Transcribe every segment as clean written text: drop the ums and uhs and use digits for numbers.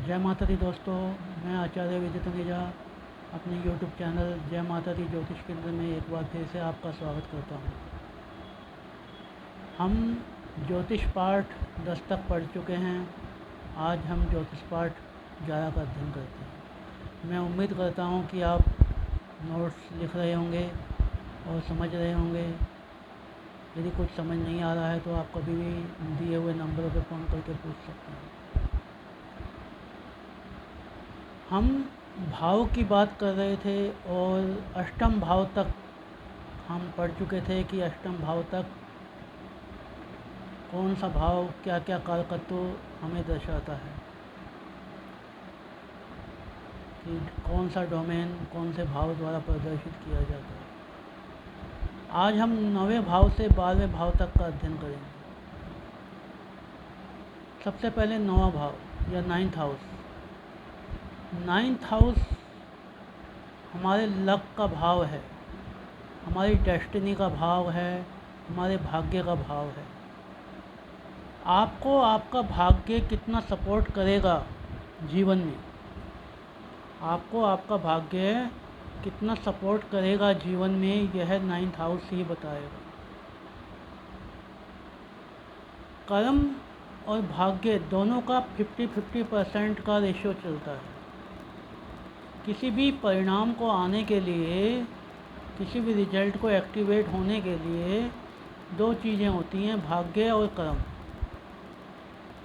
जय माता दी दोस्तों, मैं आचार्य विजय तनेजा अपने यूट्यूब चैनल जय माता दी ज्योतिष केंद्र में एक बार फिर से आपका स्वागत करता हूँ। हम ज्योतिष पाठ 10 तक पढ़ चुके हैं। आज हम ज्योतिष पाठ 11 का अध्ययन करते हैं। मैं उम्मीद करता हूँ कि आप नोट्स लिख रहे होंगे और समझ रहे होंगे। यदि कुछ समझ नहीं आ रहा है तो आप कभी भी दिए हुए नंबरों पर फ़ोन करके पूछ सकते हैं। हम भाव की बात कर रहे थे और अष्टम भाव तक हम पढ़ चुके थे कि अष्टम भाव तक कौन सा भाव क्या क्या कारकत्व हमें दर्शाता है, कि कौन सा डोमेन कौन से भाव द्वारा प्रदर्शित किया जाता है। आज हम 9वें भाव से 12वें भाव तक का अध्ययन करेंगे। सबसे पहले 9वां भाव या 9th हाउस। 9th हाउस हमारे लक का भाव है, हमारी डेस्टिनी का भाव है, हमारे भाग्य का भाव है। आपको आपका भाग्य कितना सपोर्ट करेगा जीवन में, आपको आपका भाग्य कितना सपोर्ट करेगा जीवन में, यह 9th हाउस ही बताएगा। कर्म और भाग्य दोनों का 50-50% का रेशियो चलता है। किसी भी परिणाम को आने के लिए, किसी भी रिजल्ट को एक्टिवेट होने के लिए दो चीज़ें होती हैं, भाग्य और कर्म।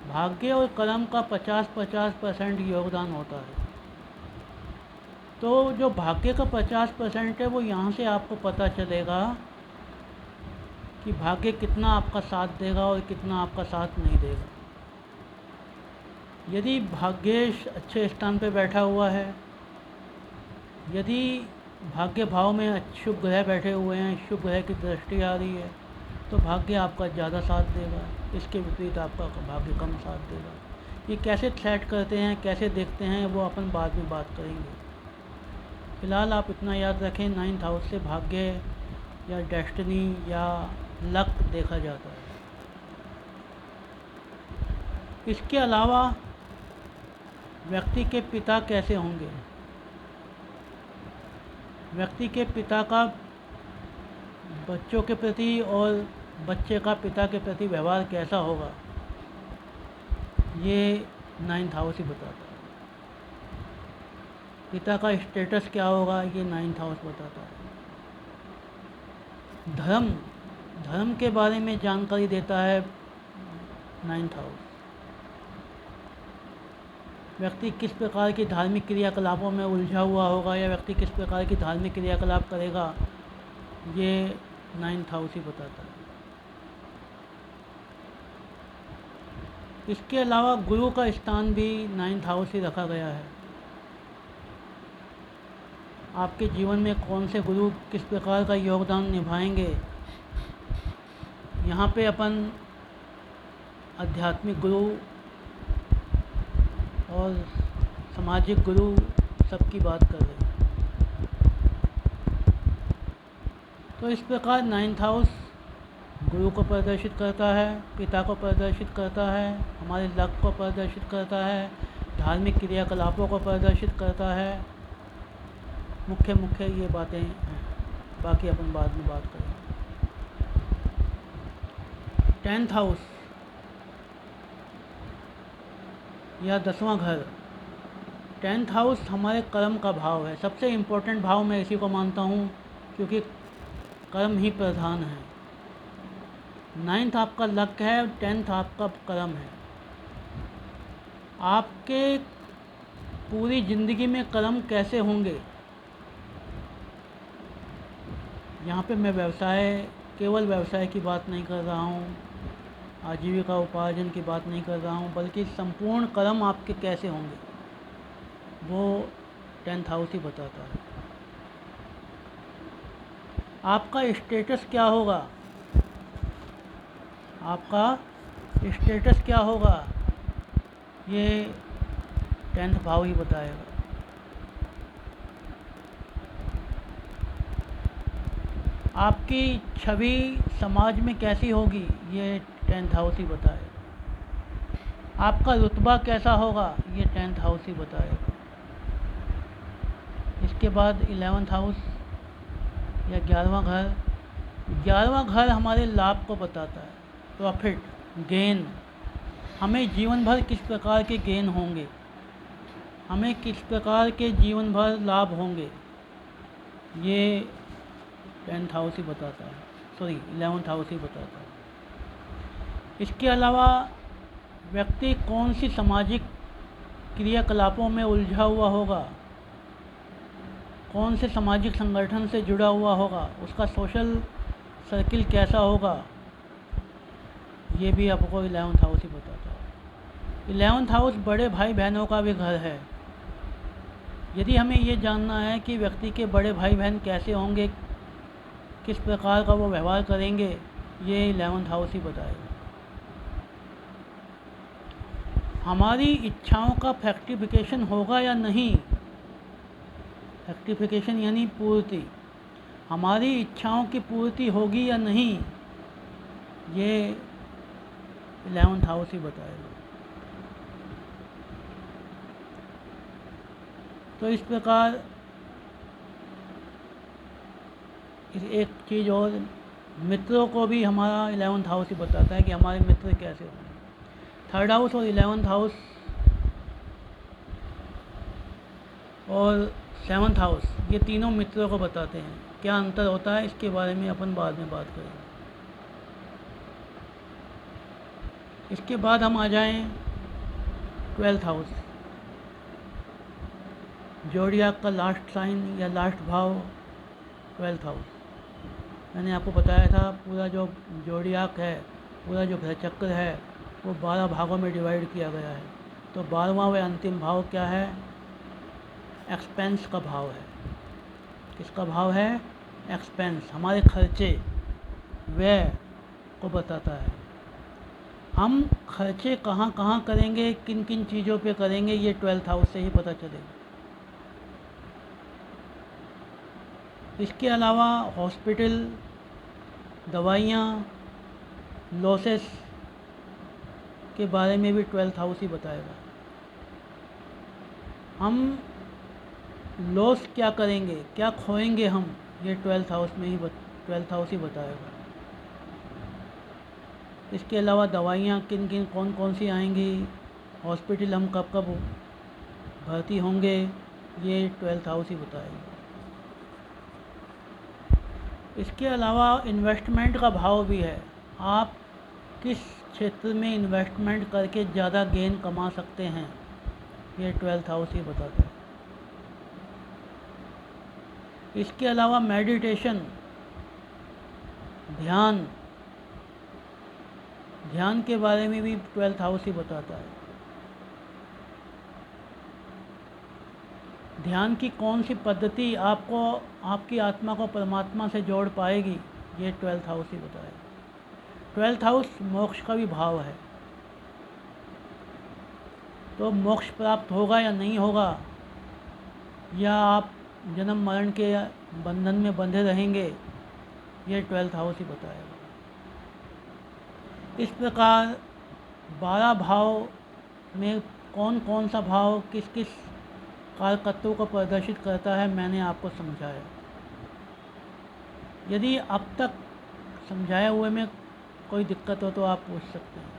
भाग्य और कर्म का 50-50% योगदान होता है। तो जो भाग्य का 50% है वो यहाँ से आपको पता चलेगा कि भाग्य कितना आपका साथ देगा और कितना आपका साथ नहीं देगा। यदि भाग्य अच्छे स्थान पर बैठा हुआ है, यदि भाग्य भाव में शुभ ग्रह बैठे हुए हैं, शुभ ग्रह की दृष्टि आ रही है, तो भाग्य आपका ज़्यादा साथ देगा। इसके विपरीत आपका भाग्य कम साथ देगा। ये कैसे सेट करते हैं, कैसे देखते हैं, वो अपन बाद में बात करेंगे। फ़िलहाल आप इतना याद रखें, 9th हाउस से भाग्य या डेस्टिनी या लक देखा जाता है। इसके अलावा व्यक्ति के पिता कैसे होंगे, व्यक्ति के पिता का बच्चों के प्रति और बच्चे का पिता के प्रति व्यवहार कैसा होगा, ये 9th हाउस ही बताता है। पिता का स्टेटस क्या होगा, ये 9th हाउस बताता है। धर्म के बारे में जानकारी देता है 9th हाउस। व्यक्ति किस प्रकार की धार्मिक क्रियाकलापों में उलझा हुआ होगा या व्यक्ति किस प्रकार की धार्मिक क्रियाकलाप करेगा, ये 9th हाउस ही बताता है। इसके अलावा गुरु का स्थान भी 9th हाउस ही रखा गया है। आपके जीवन में कौन से गुरु किस प्रकार का योगदान निभाएंगे, यहाँ पे अपन आध्यात्मिक गुरु और सामाजिक गुरु सबकी बात कर रहे हैं। तो इस प्रकार 9th हाउस गुरु को प्रदर्शित करता है, पिता को प्रदर्शित करता है, हमारे लक को प्रदर्शित करता है, धार्मिक क्रियाकलापों को प्रदर्शित करता है। मुख्य ये बातें हैं, बाकी अपन बाद में बात करेंगे। 10th हाउस या 10वां घर। 10th हाउस हमारे कर्म का भाव है। सबसे इम्पोर्टेंट भाव मैं इसी को मानता हूँ, क्योंकि कर्म ही प्रधान है। 9th आपका लक है, 10th आपका कर्म है। आपके पूरी ज़िंदगी में कर्म कैसे होंगे, यहाँ पे मैं केवल व्यवसाय की बात नहीं कर रहा हूँ, आजीविका उपार्जन की बात नहीं कर रहा हूँ, बल्कि संपूर्ण कर्म आपके कैसे होंगे वो 10th हाउस ही बताता है। आपका स्टेटस क्या होगा, आपका स्टेटस क्या होगा, ये 10th भाव ही बताएगा। आपकी छवि समाज में कैसी होगी, ये 10th हाउस ही बताएगा। आपका रुतबा कैसा होगा, ये 10th हाउस ही बताएगा। इसके बाद 11th हाउस या 11वां घर हमारे लाभ को बताता है, प्रॉफिट, गेन। हमें जीवन भर किस प्रकार के गेन होंगे, हमें किस प्रकार के जीवन भर लाभ होंगे, ये 10th हाउस ही बताता है, 11th हाउस ही बताता है। इसके अलावा व्यक्ति कौन सी सामाजिक क्रियाकलापों में उलझा हुआ होगा, कौन से सामाजिक संगठन से जुड़ा हुआ होगा, उसका सोशल सर्किल कैसा होगा, ये भी आपको 11th हाउस ही बताता है। 11th हाउस बड़े भाई बहनों का भी घर है। यदि हमें ये जानना है कि व्यक्ति के बड़े भाई बहन कैसे होंगे, किस प्रकार का वो व्यवहार करेंगे, ये 11th हाउस ही बताएगा। हमारी इच्छाओं का फैक्टिफिकेशन होगा या नहीं, फैक्टिफिकेशन यानी पूर्ति, हमारी इच्छाओं की पूर्ति होगी या नहीं, ये 11th हाउस ही बताएगा। तो इस प्रकार एक चीज़ और, मित्रों को भी हमारा 11th हाउस ही बताता है कि हमारे मित्र कैसे होंगे। 3rd हाउस और 11th हाउस और 7th हाउस, ये तीनों मित्रों को बताते हैं। क्या अंतर होता है, इसके बारे में अपन बाद में बात करेंगे। इसके बाद हम आ जाएं 12th हाउस, जोडियाक का लास्ट साइन या लास्ट भाव 12th हाउस। मैंने आपको बताया था पूरा जो जोडियाक है, पूरा जो ग्रह चक्र है, वो 12 भागों में डिवाइड किया गया है। तो 12वां व अंतिम भाव क्या है, एक्सपेंस का भाव है। किसका भाव है, एक्सपेंस, हमारे खर्चे, व्यय को बताता है। हम खर्चे कहाँ कहाँ करेंगे, किन किन चीज़ों पे करेंगे, ये 12th हाउस से ही पता चलेगा। इसके अलावा हॉस्पिटल, दवाइयाँ, लॉसेस के बारे में भी 12th हाउस ही बताएगा। हम लॉस क्या करेंगे, क्या खोएंगे हम, ये 12th हाउस में ही 12th हाउस ही बताएगा। इसके अलावा दवाइयाँ किन किन कौन कौन सी आएंगी, हॉस्पिटल हम कब कब भर्ती होंगे, ये 12th हाउस ही बताएगा। इसके अलावा इन्वेस्टमेंट का भाव भी है। आप किस क्षेत्र में इन्वेस्टमेंट करके ज़्यादा गेन कमा सकते हैं, ये 12th हाउस ही बताता है। इसके अलावा मेडिटेशन, ध्यान के बारे में भी 12th हाउस ही बताता है। ध्यान की कौन सी पद्धति आपको, आपकी आत्मा को परमात्मा से जोड़ पाएगी, ये 12th हाउस ही बताएगा। 12th हाउस मोक्ष का भी भाव है। तो मोक्ष प्राप्त होगा या नहीं होगा, या आप जन्म मरण के बंधन में बंधे रहेंगे, ये 12th हाउस ही बताएगा। इस प्रकार 12 भाव में कौन कौन सा भाव किस किस कारकत्वों को प्रदर्शित करता है, मैंने आपको समझाया। यदि अब तक समझाए हुए में कोई दिक्कत हो तो आप पूछ सकते हैं।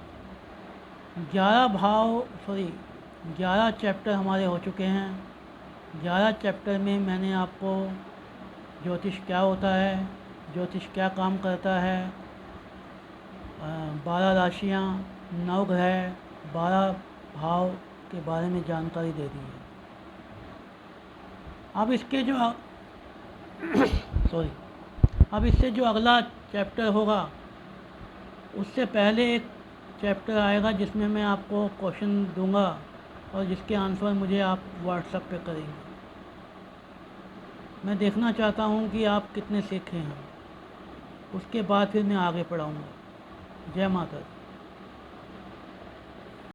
11 चैप्टर हमारे हो चुके हैं। 11 चैप्टर में मैंने आपको ज्योतिष क्या होता है, ज्योतिष क्या काम करता है, 12 राशियाँ, 9 ग्रह, 12 भाव के बारे में जानकारी दे दी है। अब इसके जो अब इससे जो अगला चैप्टर होगा, उससे पहले एक चैप्टर आएगा जिसमें मैं आपको क्वेश्चन दूंगा और जिसके आंसर मुझे आप व्हाट्सएप पे करेंगे। मैं देखना चाहता हूँ कि आप कितने सीखे हैं, उसके बाद फिर मैं आगे पढ़ाऊँगा। जय माता दी।